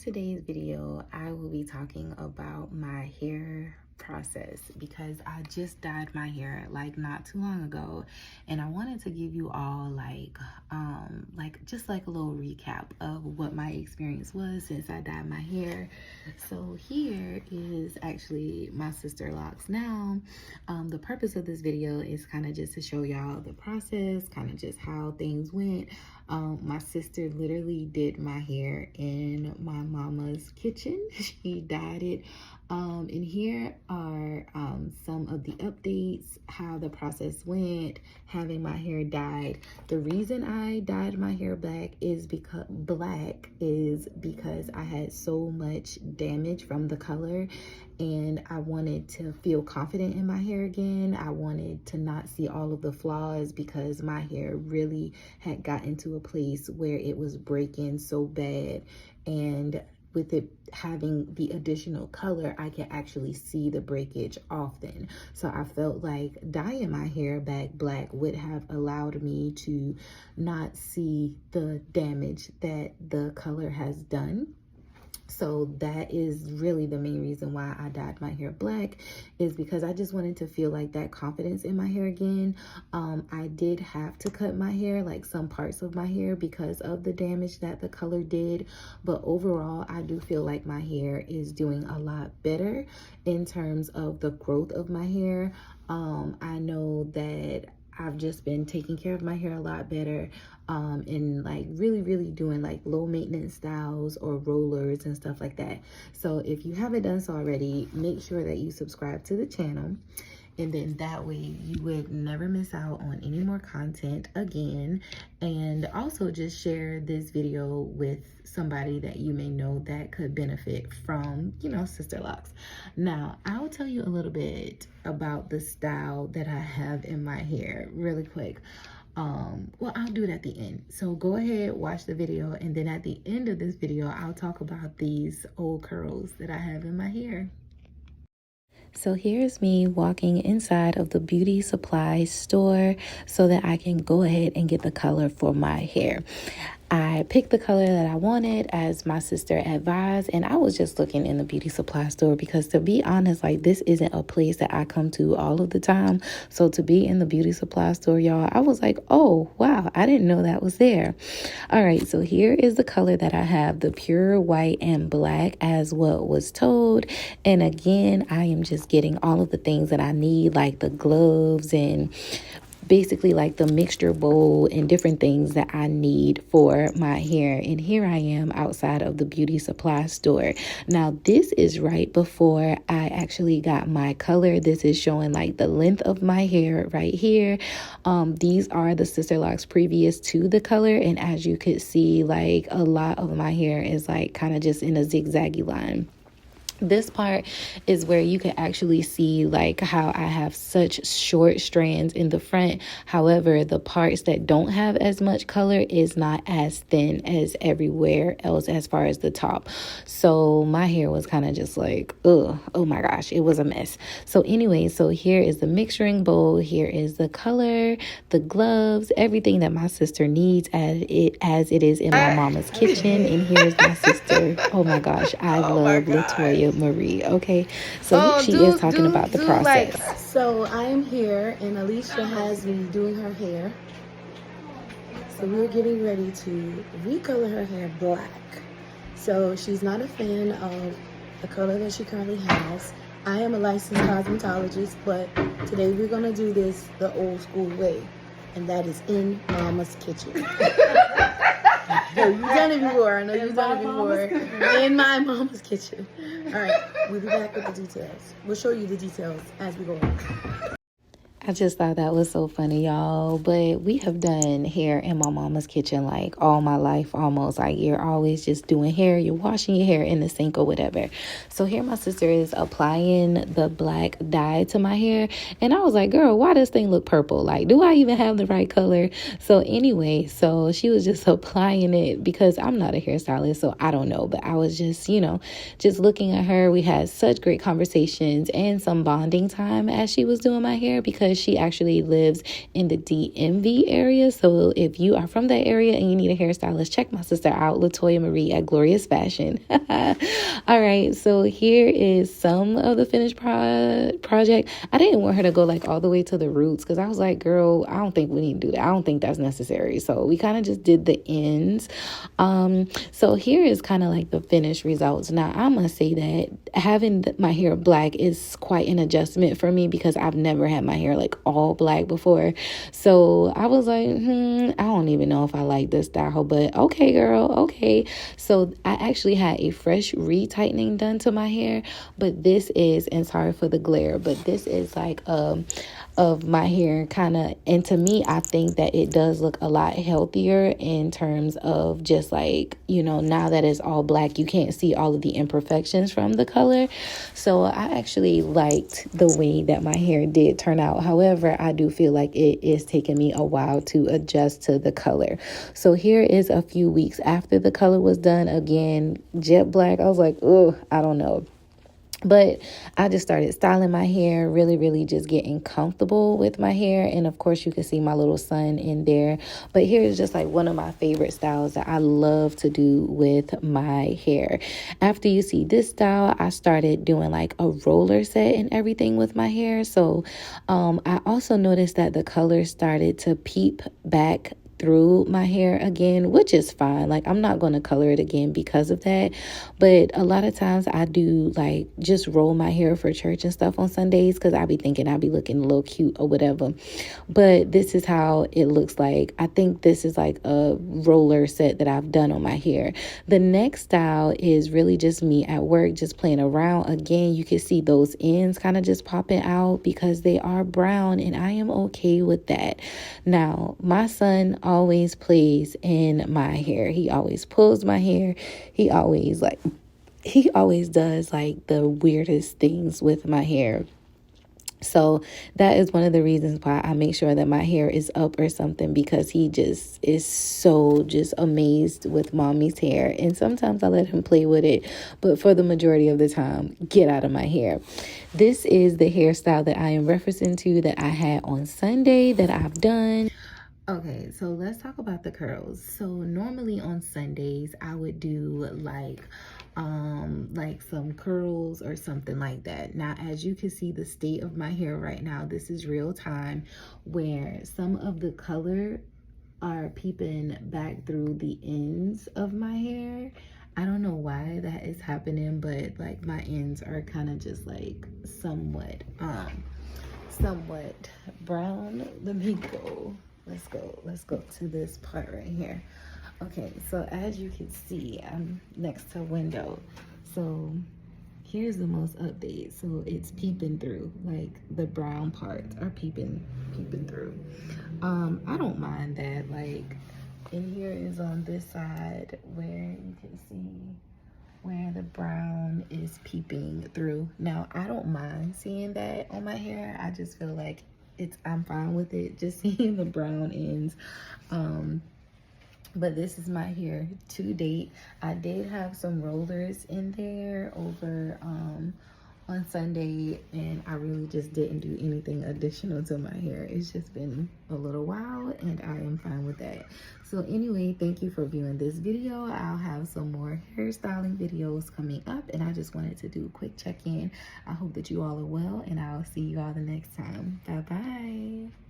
today's video, I will be talking about my hair process because I just dyed my hair like not too long ago, and I wanted to give you all like just like a little recap of what my experience was since I dyed my hair. So here is actually my Sisterlocks now. The purpose of this video is kind of just to show y'all the process, kind of just how things went. My sister literally did my hair in my mama's kitchen. She dyed it. And here are some of the updates, how the process went, having my hair dyed. The reason I dyed my hair black is because I had so much damage from the color, and I wanted to feel confident in my hair again. I wanted to not see all of the flaws because my hair really had gotten to a place where it was breaking so bad, and with it having the additional color, I can actually see the breakage often. So I felt like dyeing my hair back black would have allowed me to not see the damage that the color has done. So that is really the main reason why I dyed my hair black, is because I just wanted to feel like that confidence in my hair again. I did have to cut my hair, like some parts of my hair, because of the damage that the color did. But overall, I do feel like my hair is doing a lot better in terms of the growth of my hair. I know that I've just been taking care of my hair a lot better, and like really doing like low maintenance styles or rollers and stuff like that. So if you haven't done so already, make sure that you subscribe to the channel, and then that way you would never miss out on any more content again. And also just share this video with somebody that you may know that could benefit from, Sisterlocks. Now, I'll tell you a little bit about the style that I have in my hair really quick. Well, I'll do it at the end. So go ahead, watch the video, and then at the end of this video, I'll talk about these old curls that I have in my hair. So here's me walking inside of the beauty supply store so that I can go ahead and get the color for my hair. I picked the color that I wanted as my sister advised, and I was just looking in the beauty supply store because, to be honest, like, this isn't a place that I come to all of the time. So to be in the beauty supply store, y'all, I was like, oh wow, I didn't know that was there. All right, so here is the color that I have, the pure white and black as what was told. And again, I am just getting all of the things that I need, like the gloves and basically like the mixture bowl and different things that I need for my hair. And here I am outside of the beauty supply store. Now, this is right before I actually got my color. This is showing like the length of my hair right here. These are the Sisterlocks previous to the color, and as you could see, like a lot of my hair is like kind of just in a zigzaggy line. This part is where you can actually see like how I have such short strands in the front. However, the parts that don't have as much color is not as thin as everywhere else as far as the top. So my hair was kind of just like, oh my gosh, it was a mess. So anyway, so here is the mixturing bowl. Here is the color, the gloves, everything that my sister needs as it is in my mama's kitchen. And here's my sister. Oh my gosh, I love Latoya Marie. Okay, so she is talking about the process. So I am here, and Alicia has me doing her hair. So we're getting ready to recolor her hair black. So she's not a fan of the color that she currently has. I am a licensed cosmetologist, but today we're gonna do this the old school way, and that is in Mama's kitchen. No, you've done it before. I know you've done it before. In my mama's kitchen. All right, we'll be back with the details. We'll show you the details as we go on. I just thought that was so funny, y'all. But we have done hair in my mama's kitchen like all my life almost. Like, you're always just doing hair. You're washing your hair in the sink or whatever. So here my sister is applying the black dye to my hair. And I was like, girl, why does this thing look purple? Like, do I even have the right color? So anyway, so she was just applying it because I'm not a hairstylist, so I don't know. But I was just, just looking at her. We had such great conversations and some bonding time as she was doing my hair because because she actually lives in the DMV area. So if you are from that area and you need a hairstylist, check my sister out, Latoya Marie at Glorious Fashion. All right, so here is some of the finished project. I didn't want her to go like all the way to the roots because I was like, girl, I don't think we need to do that. I don't think that's necessary. So we kind of just did the ends. So here is kind of like the finished results. Now I must say that having my hair black is quite an adjustment for me because I've never had my hair like all black before. So I was like, I don't even know if I like this style, but okay, girl, okay. So I actually had a fresh retightening done to my hair, but this is, and sorry for the glare, but this is like of my hair kind of, and to me I think that it does look a lot healthier in terms of just like, you know, now that it's all black, you can't see all of the imperfections from the color. So I actually liked the way that my hair did turn out. However, I do feel like it is taking me a while to adjust to the color. So here is a few weeks after the color was done. Again, jet black. I was like, oh, I don't know. But I just started styling my hair, really just getting comfortable with my hair. And of course, you can see my little son in there. But here is just like one of my favorite styles that I love to do with my hair. After you see this style, I started doing like a roller set and everything with my hair. So I also noticed that the color started to peep back through my hair again, which is fine. Like, I'm not going to color it again because of that. But a lot of times I do like just roll my hair for church and stuff on Sundays because I be thinking I be looking a little cute or whatever. But this is how it looks like. I think this is like a roller set that I've done on my hair. The next style is really just me at work, just playing around. Again, you can see those ends kind of just popping out because they are brown, and I am okay with that. Now, my son always plays in my hair. He always pulls my hair. He always does like the weirdest things with my hair. So that is one of the reasons why I make sure that my hair is up or something, because he just is so just amazed with mommy's hair. And sometimes I let him play with it, but for the majority of the time, get out of my hair. This is the hairstyle that I am referencing to that I had on Sunday that I've done. Okay, so let's talk about the curls. So normally on Sundays, I would do like some curls or something like that. Now, as you can see the state of my hair right now, this is real time where some of the color are peeping back through the ends of my hair. I don't know why that is happening, but like my ends are kind of just like somewhat brown. Let me go. Let's go to this part right here. Okay, so as you can see, I'm next to a window. So here's the most update. So it's peeping through, like the brown parts are peeping through. I don't mind that. Like, and here is on this side where you can see where the brown is peeping through. Now, I don't mind seeing that on my hair. I just feel like I'm fine with it, just seeing the brown ends. But this is my hair to date. I did have some rollers in there over on Sunday, and I really just didn't do anything additional to my hair. It's just been a little while, and I am fine with that. So anyway, thank you for viewing this video. I'll have some more hairstyling videos coming up, and I just wanted to do a quick check-in. I hope that you all are well, and I'll see you all the next time. Bye-bye.